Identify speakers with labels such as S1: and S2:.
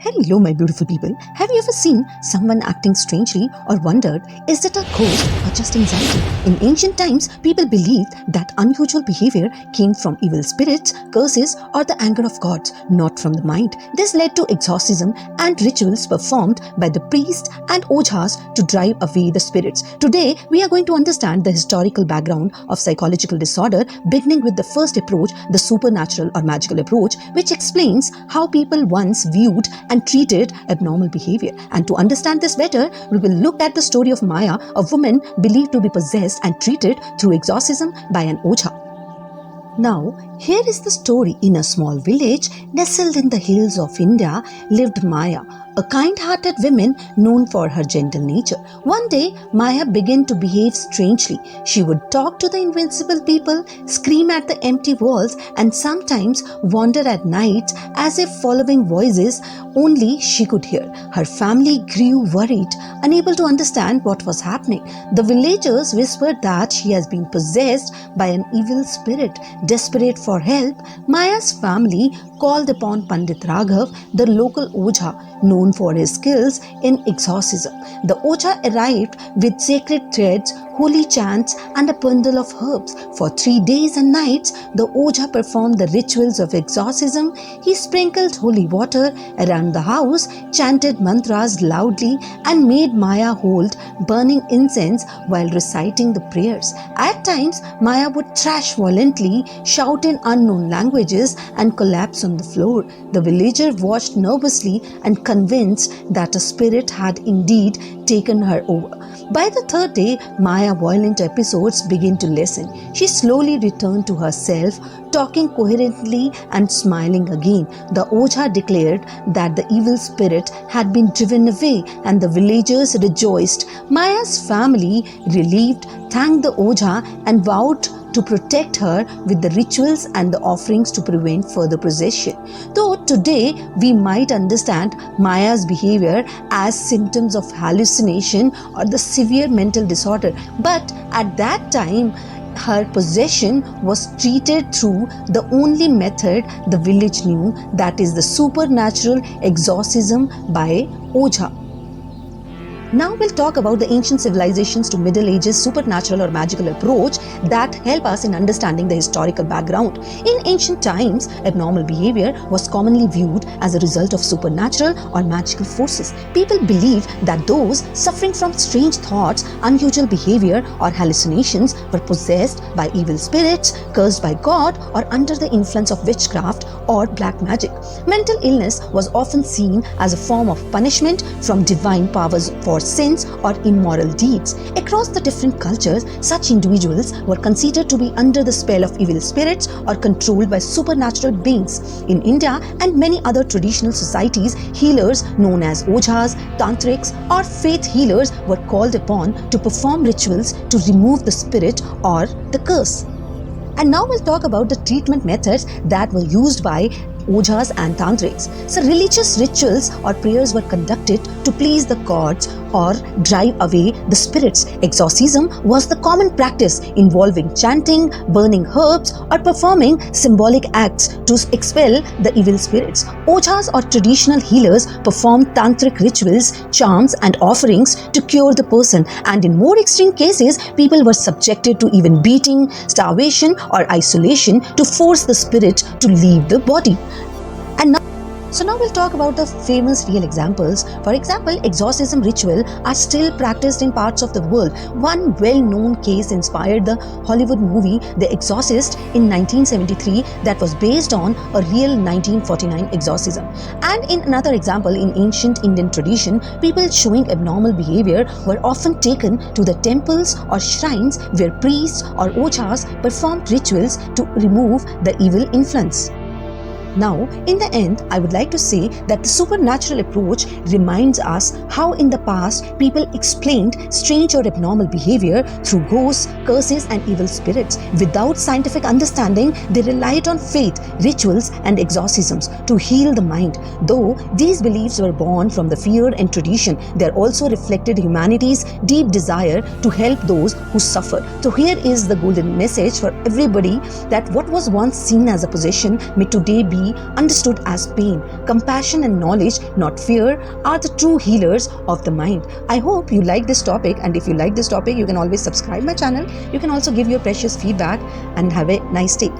S1: Hello, my beautiful people. Have you ever seen someone acting strangely or wondered, is it a ghost or just anxiety? In ancient times, people believed that unusual behavior came from evil spirits, curses, or the anger of gods, not from the mind. This led to exorcism and rituals performed by the priests and ojhas to drive away the spirits. Today, we are going to understand the historical background of psychological disorder, beginning with the first approach, the supernatural or magical approach, which explains how people once viewed and treated abnormal behavior. And to understand this better, we will look at the story of Maya, a woman believed to be possessed and treated through exorcism by an ojha. Now, here is the story. In a small village nestled in the hills of India lived Maya, a kind-hearted woman known for her gentle nature. One day, Maya began to behave strangely. She would talk to the invisible people, scream at the empty walls, and sometimes wander at night as if following voices only she could hear. Her family grew worried, unable to understand what was happening. The villagers whispered that she has been possessed by an evil spirit. Desperate for help, Maya's family called upon Pandit Raghav, the local ojha, known for his skills in exorcism. The ojha arrived with sacred threads, holy chants, and a bundle of herbs. For 3 days and nights, the ojha performed the rituals of exorcism. He sprinkled holy water around the house, chanted mantras loudly, and made Maya hold burning incense while reciting the prayers. At times, Maya would thrash violently, shout in unknown languages, and collapse on the floor. The villager watched nervously and convinced that a spirit had indeed taken her over. By the third day, Maya's violent episodes began to lessen. She slowly returned to herself, talking coherently and smiling again. The ojha declared that the evil spirit had been driven away, and the villagers rejoiced. Maya's family, relieved, thanked the ojha and vowed to protect her with the rituals and the offerings to prevent further possession. Though today we might understand Maya's behavior as symptoms of hallucination or the severe mental disorder, but at that time her possession was treated through the only method the village knew, that is the supernatural exorcism by ojha. Now we'll talk about the ancient civilizations to Middle Ages supernatural or magical approach that help us in understanding the historical background. In ancient times, abnormal behavior was commonly viewed as a result of supernatural or magical forces. People believed that those suffering from strange thoughts, unusual behavior, or hallucinations were possessed by evil spirits, cursed by God, or under the influence of witchcraft or black magic. Mental illness was often seen as a form of punishment from divine powers for sins or immoral deeds. Across the different cultures, such individuals were considered to be under the spell of evil spirits or controlled by supernatural beings. In India and many other traditional societies, healers known as ojhas, tantrics, or faith healers were called upon to perform rituals to remove the spirit or the curse. And now we'll talk about the treatment methods that were used by ojhas and tantrics. So religious rituals or prayers were conducted to please the gods or drive away the spirits. Exorcism was the common practice involving chanting, burning herbs, or performing symbolic acts to expel the evil spirits. Ojhas or traditional healers performed tantric rituals, charms, and offerings to cure the person, and in more extreme cases, people were subjected to even beating, starvation, or isolation to force the spirit to leave the body. So now we'll talk about the famous real examples. For example, exorcism ritual are still practiced in parts of the world. One well-known case inspired the Hollywood movie The Exorcist in 1973 that was based on a real 1949 exorcism. And in another example, in ancient Indian tradition, people showing abnormal behavior were often taken to the temples or shrines where priests or ojhas performed rituals to remove the evil influence. Now, in the end, I would like to say that the supernatural approach reminds us how in the past people explained strange or abnormal behavior through ghosts, curses, and evil spirits. Without scientific understanding, they relied on faith, rituals, and exorcisms to heal the mind. Though these beliefs were born from the fear and tradition, they also reflected humanity's deep desire to help those who suffer. So here is the golden message for everybody, that what was once seen as a possession may today be be understood as pain. Compassion and knowledge, not fear, are the true healers of the mind. I hope you like this topic, and if you like this topic, you can always subscribe my channel. You can also give your precious feedback, and have a nice day.